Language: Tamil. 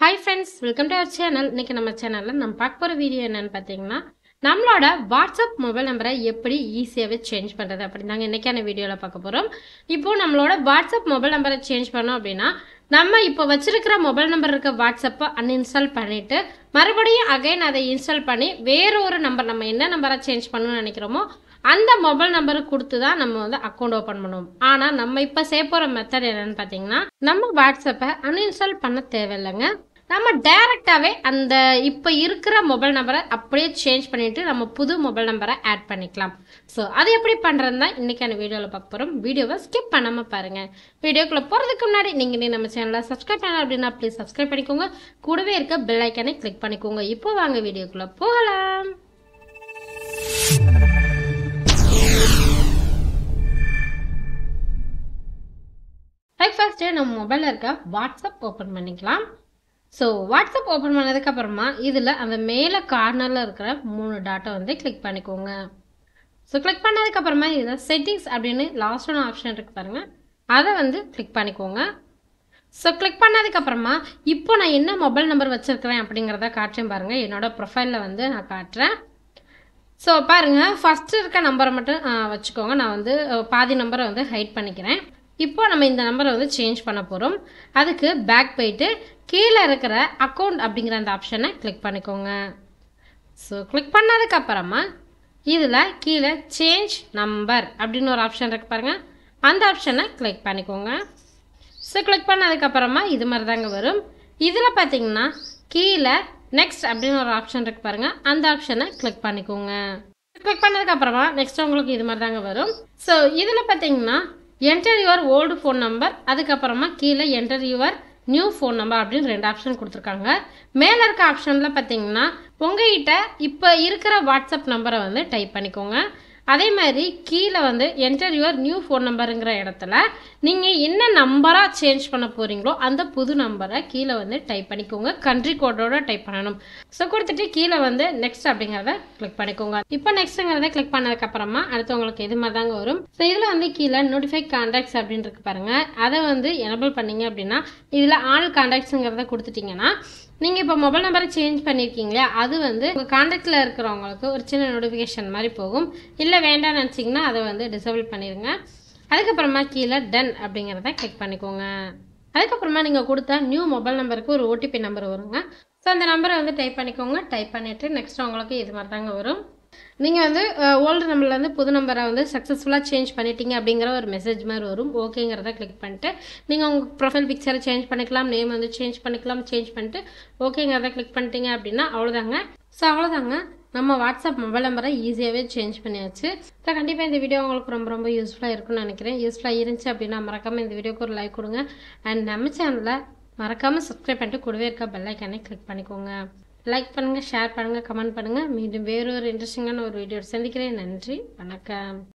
Hi friends, welcome to our channel. இன்னைக்கு நம்ம சேனல்ல நம்ம பார்க்க போற வீடியோ என்னன்னு பாத்தீங்கன்னா நம்மளோட வாட்ஸ்அப் மொபைல் நம்பரை எப்படி ஈஸியாவே சேஞ்ச் பண்றது அப்படிதாங்க இன்னைக்கான வீடியோல பார்க்க போறோம். இப்போ நம்மளோட வாட்ஸ்அப் மொபைல் நம்பரை சேஞ்ச் பண்ணோம் அப்படினா நம்ம இப்போ வச்சிருக்கிற மொபைல் நம்பர் இருக்க வாட்ஸ்அப்பை அன்இன்ஸ்டால் பண்ணிட்டு மறுபடியும் அகைன் அதை இன்ஸ்டால் பண்ணி வேற ஒரு நம்பர் நம்ம என்ன நம்பரை சேஞ்ச் பண்ணனும்னு நினைக்கிறோமோ அந்த மொபைல் நம்பருக்கு கொடுத்து தான் நம்ம வந்து அக்கவுண்ட் ஓபன் பண்ணுவோம். ஆனா நம்ம இப்ப செய்ய போற மெத்தட் என்னன்னு பாத்தீங்கன்னா நம்ம வாட்ஸ்அப்பை அன்இன்ஸ்டால் பண்ண தேவையில்லைங்க. நம்ம டைரக்டாவே அந்த இப்ப இருக்கிற மொபைல் நம்பரை அப்படியே சேஞ்ச் பண்ணிட்டு நம்ம புது மொபைல் நம்பரை ஆட் பண்ணிக்கலாம். ஸோ அது எப்படி பண்றதுன்னா இன்னைக்கான வீடியோல பார்க்க போறோம். வீடியோவை ஸ்கிப் பண்ணாம பாருங்க. வீடியோக்குள்ள போறதுக்கு முன்னாடி நீங்க நம்ம சேனலை சப்ஸ்கிரைப் பண்ணல அப்படின்னா ப்ளீஸ் சப்ஸ்கிரைப் பண்ணிக்கோங்க. கூடவே இருக்க பெல் ஐக்கானை கிளிக் பண்ணிக்கோங்க. இப்போ வாங்க வீடியோக்குள்ள போகலாம். ஃபர்ஸ்ட் நம்ம மொபைல்ல இருக்க வாட்ஸ்அப் ஓபன் பண்ணிக்கலாம். ஸோ வாட்ஸ்அப் ஓப்பன் பண்ணதுக்கப்புறமா இதில் அந்த மேலே கார்னரில் இருக்கிற 3 டாட்டை வந்து கிளிக் பண்ணிக்கோங்க. ஸோ கிளிக் பண்ணதுக்கப்புறமா இதில் செட்டிங்ஸ் அப்படின்னு லாஸ்ட் ஒன் ஆப்ஷன் இருக்குது பாருங்கள், அதை வந்து கிளிக் பண்ணிக்கோங்க. ஸோ கிளிக் பண்ணதுக்கப்புறமா இப்போ நான் என்ன மொபைல் நம்பர் வச்சுருக்கிறேன் அப்படிங்கிறத காட்டுறேன் பாருங்கள். என்னோடய ப்ரொஃபைலில் வந்து நான் காட்டுறேன். ஸோ பாருங்கள், ஃபஸ்ட்டு இருக்க நம்பரை மட்டும் வச்சுக்கோங்க. நான் வந்து பாதி நம்பரை வந்து ஹைட் பண்ணிக்கிறேன். இப்போ நம்ம இந்த நம்பரை வந்து சேஞ்ச் பண்ண போகிறோம். அதுக்கு பேக் போயிட்டு கீழே இருக்கிற அக்கௌண்ட் அப்படிங்கிற அந்த ஆப்ஷனை கிளிக் பண்ணிக்கோங்க. ஸோ கிளிக் பண்ணதுக்கப்புறமா இதில் கீழே சேஞ்ச் நம்பர் அப்படின்னு ஒரு ஆப்ஷன் இருக்கு பாருங்கள், அந்த ஆப்ஷனை கிளிக் பண்ணிக்கோங்க. ஸோ கிளிக் பண்ணதுக்கப்புறமா இது மாதிரி தாங்க வரும். இதில் பார்த்தீங்கன்னா கீழே நெக்ஸ்ட் அப்படின்னு ஒரு ஆப்ஷன் இருக்கு பாருங்கள், அந்த ஆப்ஷனை கிளிக் பண்ணிக்கோங்க. கிளிக் பண்ணதுக்கப்புறமா நெக்ஸ்ட் உங்களுக்கு இது மாதிரி தாங்க வரும். ஸோ இதில் பார்த்தீங்கன்னா enter your old phone number, அதுக்கப்புறமா கீழே enter your new phone number அப்படின்னு 2 ஆப்ஷன் கொடுத்துருக்காங்க. மேலே இருக்க ஆப்ஷனில் பார்த்தீங்கன்னா உங்ககிட்ட இப்போ இருக்கிற வாட்ஸ்அப் நம்பரை வந்து டைப் பண்ணிக்கோங்க. அதே மாதிரி கீழே வந்து என்டர் யுவர் நியூ ஃபோன் நம்பருங்கிற இடத்துல நீங்கள் என்ன நம்பராக சேஞ்ச் பண்ண போகிறீங்களோ அந்த புது நம்பரை கீழே வந்து டைப் பண்ணிக்கோங்க. கண்ட்ரி கோடோட டைப் பண்ணணும். ஸோ கொடுத்துட்டு கீழே வந்து நெக்ஸ்ட் அப்படிங்கிறத கிளிக் பண்ணிக்கோங்க. இப்போ நெக்ஸ்ட்டுங்கிறத கிளிக் பண்ணதுக்கப்புறமா அடுத்து உங்களுக்கு இது மாதிரி தாங்க வரும். ஸோ இதில் வந்து கீழே நோட்டிஃபை கான்டாக்ட்ஸ் அப்படின்னு இருக்கு பாருங்கள், அதை வந்து எனபிள் பண்ணிங்க அப்படின்னா இதில் ஆல் கான்டாக்ட்ஸுங்கிறத கொடுத்துட்டிங்கன்னா நீங்கள் இப்போ மொபைல் நம்பரை சேஞ்ச் பண்ணியிருக்கீங்களா, அது வந்து உங்கள் கான்டாக்டில் இருக்கிறவங்களுக்கு ஒரு சின்ன நோட்டிஃபிகேஷன் மாதிரி போகும். இல்லை வேண்டாம்னு நினச்சிங்கன்னா அதை வந்து டிசேபிள் பண்ணிடுங்க. அதுக்கப்புறமா கீழே டன் அப்படிங்கிறத கிளிக் பண்ணிக்கோங்க. அதுக்கப்புறமா நீங்கள் கொடுத்தா நியூ மொபைல் நம்பருக்கு ஒரு ஓடிபி நம்பர் வருங்க. ஸோ அந்த நம்பரை வந்து டைப் பண்ணிக்கோங்க. டைப் பண்ணிவிட்டு நெக்ஸ்ட் உங்களுக்கு இது மாதிரி தாங்க வரும். நீங்கள் வந்து ஓல்டு நம்பர்லேருந்து புது நம்பரை வந்து சக்ஸஸ்ஃபுல்லாக சேஞ்ச் பண்ணிட்டீங்க அப்படிங்கிற ஒரு மெசேஜ் மாதிரி வரும். ஓகேங்கிறத கிளிக் பண்ணிட்டு நீங்கள் உங்கள் ப்ரொஃபைல் பிக்சரை சேஞ்ச் பண்ணிக்கலாம், நேம் வந்து சேஞ்ச் பண்ணிக்கலாம். சேஞ்ச் பண்ணிட்டு ஓகேங்கிறத கிளிக் பண்ணிட்டீங்க அப்படின்னா அவ்வளோதாங்க. ஸோ அவ்வளோதாங்க, நம்ம வாட்ஸ்அப் மொபைல் நம்பரை ஈஸியாகவே சேஞ்ச் பண்ணியாச்சு. ஸோ கண்டிப்பாக இந்த வீடியோ உங்களுக்கு ரொம்ப ரொம்ப யூஸ்ஃபுல்லாக இருக்குன்னு நினைக்கிறேன். யூஸ்ஃபுல்லாக இருந்துச்சு அப்படின்னா மறக்காமல் இந்த வீடியோக்கு ஒரு லைக் கொடுங்க. அண்ட் நம்ம சேனலை மறக்காமல் சப்ஸ்கிரைப் பண்ணிட்டு கூடவே இருக்க பெல் ஐக்கானை கிளிக் பண்ணிக்கோங்க. லைக் பண்ணுங்கள், ஷேர் பண்ணுங்கள், கமெண்ட் பண்ணுங்கள். மீண்டும் வேறொரு இன்ட்ரெஸ்டிங்கான ஒரு வீடியோ சந்திக்கிறேன். நன்றி, வணக்கம்.